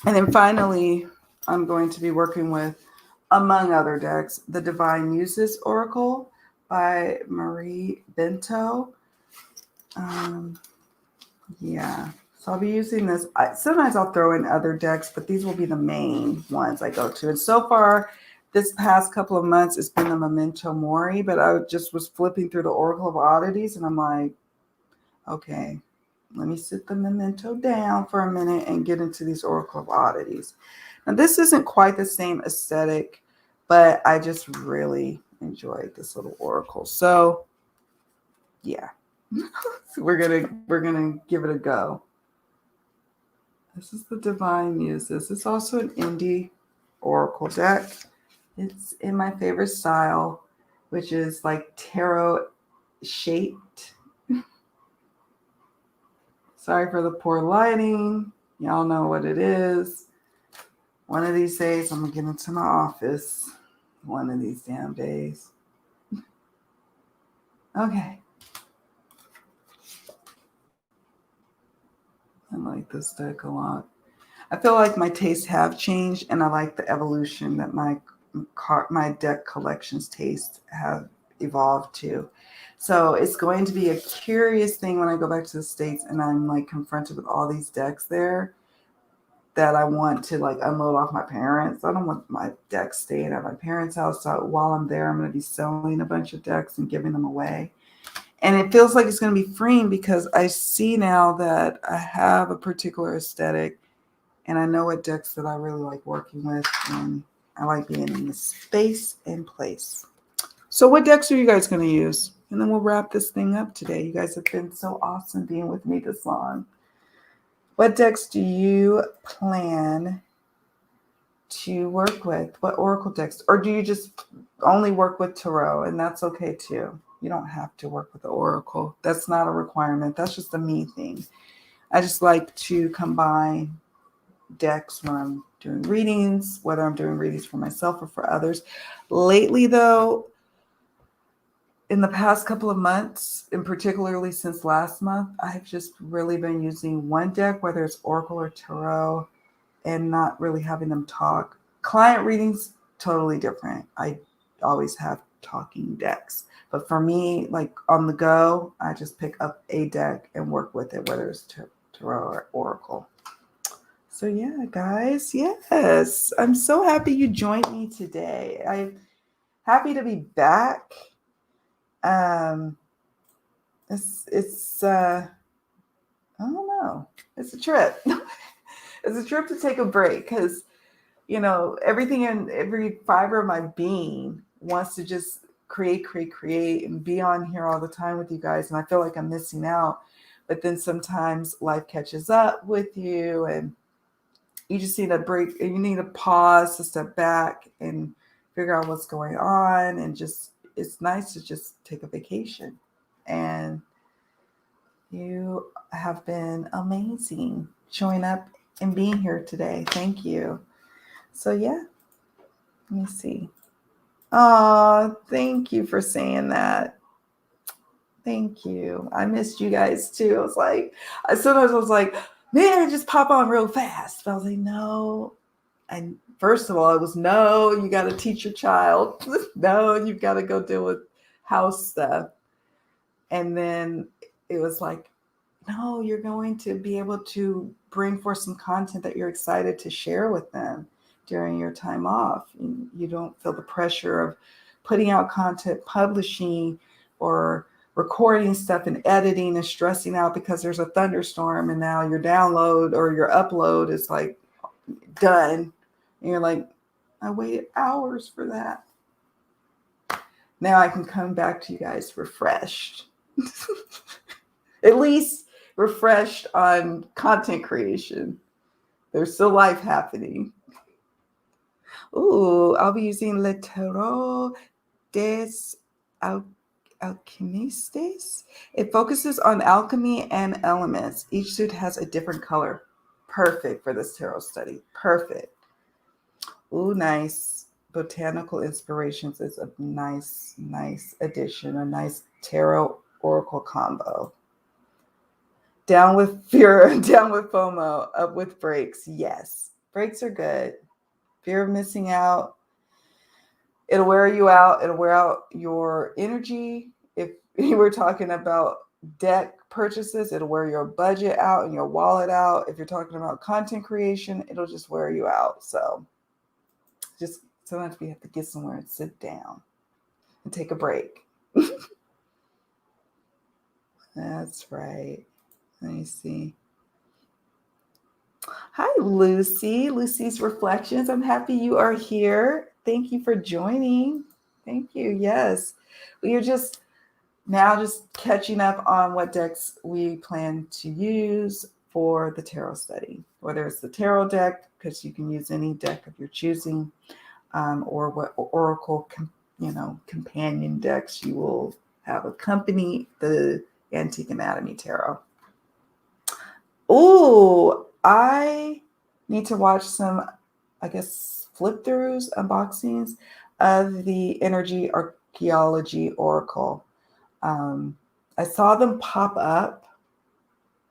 And then finally, I'm going to be working with, among other decks, the Divine Muses Oracle by Marie Bento. Yeah, so I'll be using this. Sometimes I'll throw in other decks, but these will be the main ones I go to. And so far, this past couple of months, it's been the Memento Mori, but I just was flipping through the Oracle of Oddities, and I'm like, okay, let me sit the Memento down for a minute and get into these Oracle of Oddities. Now, this isn't quite the same aesthetic, but I just really enjoyed this little Oracle. So, yeah. So we're gonna give it a go. This is the Divine Muses. It's also an indie oracle deck. It's in my favorite style, which is like tarot shaped. Sorry for the poor lighting. Y'all know what it is. One of these days, I'm gonna get into my office. One of these damn days. Okay. I like this deck a lot. I feel like my tastes have changed, and I like the evolution that my deck collections tastes have evolved to. So it's going to be a curious thing when I go back to the States and I'm like confronted with all these decks there that I want to like unload off my parents. I don't want my decks staying at my parents' house. So while I'm there, I'm going to be selling a bunch of decks and giving them away. And it feels like it's going to be freeing because I see now that I have a particular aesthetic and I know what decks that I really like working with, and I like being in this space and place. So what decks are you guys going to use? And then we'll wrap this thing up today. You guys have been so awesome being with me this long. What decks do you plan to work with? What oracle decks? Or do you just only work with tarot? And that's okay too. You don't have to work with the oracle. That's not a requirement. That's just a me thing. I just like to combine decks when I'm doing readings, whether I'm doing readings for myself or for others. Lately, though, in the past couple of months, and particularly since last month, I've just really been using one deck, whether it's Oracle or Tarot, and not really having them talk. Client readings, totally different. I always have talking decks. But for me, like on the go, I just pick up a deck and work with it, whether it's Tarot or Oracle. So yeah, guys, yes, I'm so happy you joined me today. I'm happy to be back. It's I don't know. It's a trip. It's a trip to take a break because everything in every fiber of my being wants to just create, and be on here all the time with you guys, and I feel like I'm missing out. But then sometimes life catches up with you, and you just need a break. You need a pause to step back and figure out what's going on. And just, it's nice to just take a vacation. And you have been amazing showing up and being here today. Thank you. So yeah, let me see. Oh, thank you for saying that. Thank you. I missed you guys too. I was like, sometimes I was like, man, just pop on real fast. But I was like, no. And first of all, it was no, you got to teach your child. No, you've got to go deal with house stuff. And then it was like, no, you're going to be able to bring forth some content that you're excited to share with them during your time off. You don't feel the pressure of putting out content, publishing, or recording stuff and editing and stressing out because there's a thunderstorm and now your download or your upload is like done. And you're like, I waited hours for that. Now I can come back to you guys refreshed. At least refreshed on content creation. There's still life happening. Ooh, I'll be using Le Tarot des Alquimistes. It focuses on alchemy and elements. Each suit has a different color. Perfect for this tarot study. Perfect. Ooh, nice. Botanical Inspirations is a nice addition. A nice tarot oracle combo. Down with fear, down with FOMO, up with breaks. Yes, breaks are good. Fear of missing out. It'll wear you out. It'll wear out your energy. If you were talking about deck purchases, it'll wear your budget out and your wallet out. If you're talking about content creation, it'll just wear you out. So just sometimes we have to get somewhere and sit down and take a break. That's right. Let me see. Hi, Lucy. Lucy's Reflections. I'm happy you are here. Thank you for joining. Thank you. Yes. We are just catching up on what decks we plan to use for the tarot study, whether it's the tarot deck, because you can use any deck of your choosing, or what oracle, companion decks you will have accompany the Antique Anatomy Tarot. Oh, I need to watch some, I guess, flip throughs, unboxings of the Energy Archaeology Oracle. I saw them pop up,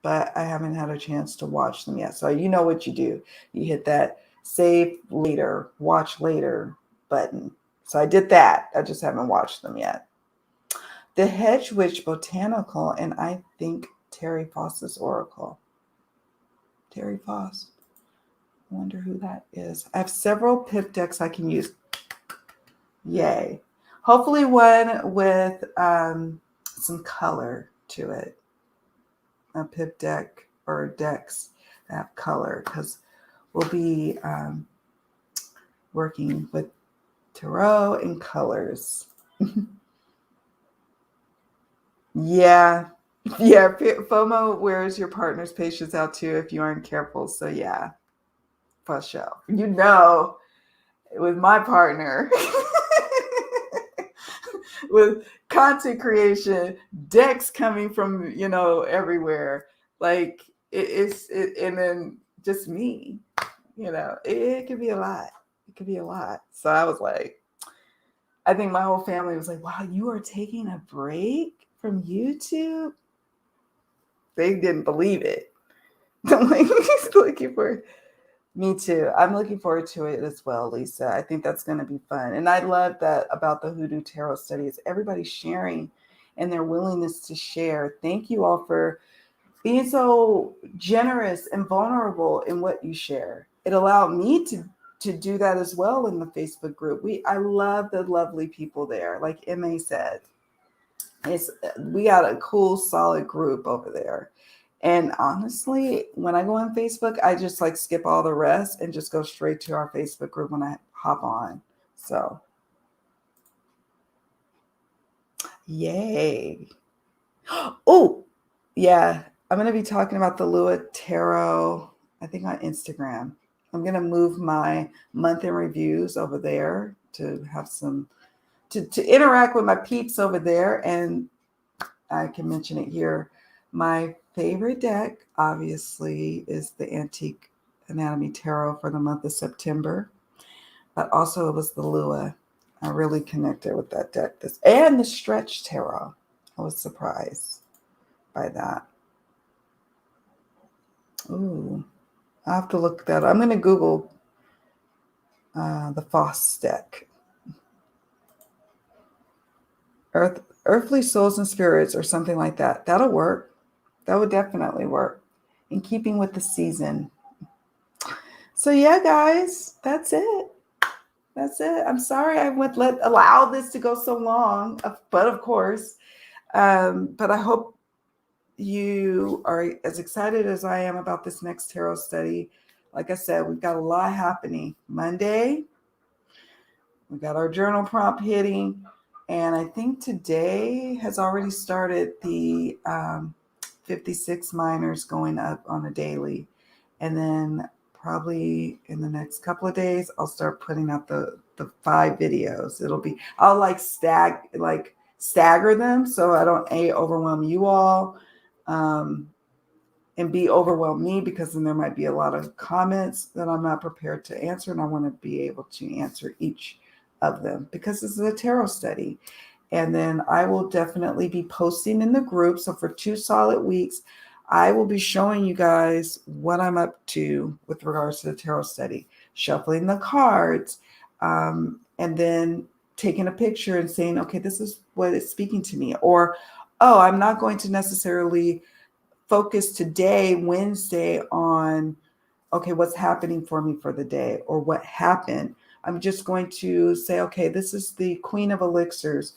but I haven't had a chance to watch them yet. So you know what you do. You hit that save later, watch later button. So I did that. I just haven't watched them yet. The Hedge Witch Botanical, and I think Terry Foss's Oracle. Terry Foss. I wonder who that is. I have several pip decks I can use. Yay. Hopefully one with some color to it. A pip deck or decks that have color, because we'll be working with tarot and colors. Yeah. FOMO wears your partner's patience out too if you aren't careful. So yeah, for sure. With my partner, with content creation, decks coming from, everywhere. Like and then just me, it could be a lot. It could be a lot. So I was like, I think my whole family was like, wow, you are taking a break from YouTube? They didn't believe it. I'm like, looking for me too. I'm looking forward to it as well, Lisa. I think that's going to be fun. And I love that about the Hoodoo Tarot studies. Everybody's sharing and their willingness to share. Thank you all for being so generous and vulnerable in what you share. It allowed me to do that as well in the Facebook group. I love the lovely people there. Like MA said, we got a cool, solid group over there. And honestly, when I go on Facebook, I just like skip all the rest and just go straight to our Facebook group when I hop on. So, yay. Oh, yeah. I'm going to be talking about the Lua Tarot, I think on Instagram. I'm going to move my month in reviews over there to have some, to interact with my peeps over there. And I can mention it here. My favorite deck, obviously, is the Antique Anatomy Tarot for the month of September. But also it was the Lua. I really connected with that deck. And the Stretch Tarot. I was surprised by that. Ooh, I have to look that up. I'm going to Google the Foss deck. Earthly Souls and Spirits or something like that. That'll work. That would definitely work. In keeping with the season. So yeah, guys, that's it. That's it. I'm sorry I allow this to go so long, but of course, but I hope you are as excited as I am about this next tarot study. Like I said, we've got a lot happening. Monday, we got our journal prompt hitting, and I think today has already started the 56 minors going up on a daily, and then probably in the next couple of days, I'll start putting out the 5 videos. I'll stagger them so I don't overwhelm you all, and B, overwhelm me, because then there might be a lot of comments that I'm not prepared to answer, and I want to be able to answer each of them because this is a tarot study. And then I will definitely be posting in the group. So for 2 solid weeks, I will be showing you guys what I'm up to with regards to the tarot study, shuffling the cards, and then taking a picture and saying, okay, this is what it's speaking to me. Or, oh, I'm not going to necessarily focus today, Wednesday, on, okay, what's happening for me for the day or what happened. I'm just going to say, okay, this is the Queen of Elixirs.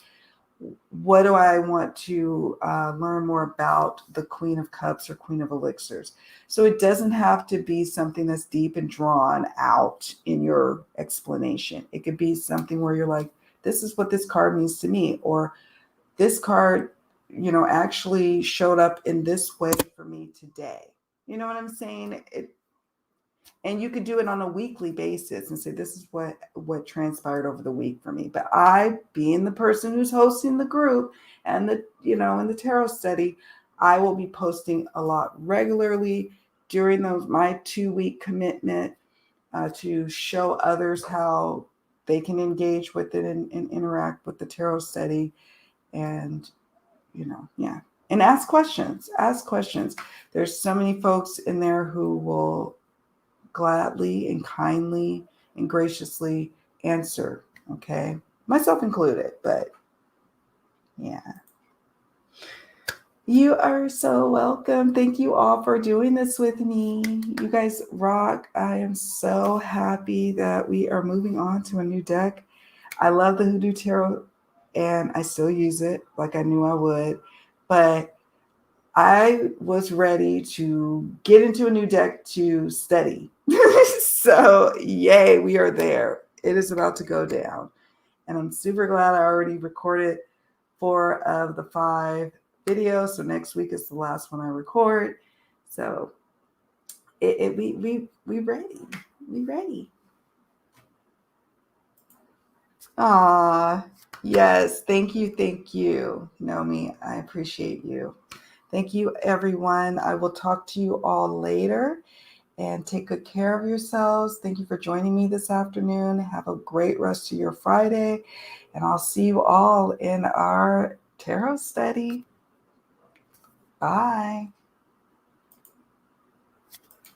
What do I want to learn more about the Queen of Cups or Queen of Elixirs? So it doesn't have to be something that's deep and drawn out in your explanation. It could be something where you're like, this is what this card means to me, or this card, actually showed up in this way for me today. You know what I'm saying? And you could do it on a weekly basis and say, this is what transpired over the week for me. But I, being the person who's hosting the group and in the tarot study, I will be posting a lot regularly during my 2-week commitment to show others how they can engage with it and interact with the tarot study. And, yeah. And ask questions. There's so many folks in there who will gladly and kindly and graciously answer. Okay. Myself included, but yeah. You are so welcome. Thank you all for doing this with me. You guys rock. I am so happy that we are moving on to a new deck. I love the Hoodoo Tarot and I still use it like I knew I would, but I was ready to get into a new deck to study. So yay, we are there. It is about to go down. And I'm super glad I already recorded 4 of the 5 videos. So next week is the last one I record. So we ready. We ready. Yes. Thank you. Nomi, I appreciate you. Thank you, everyone. I will talk to you all later. And take good care of yourselves. Thank you for joining me this afternoon. Have a great rest of your Friday. And I'll see you all in our tarot study. Bye.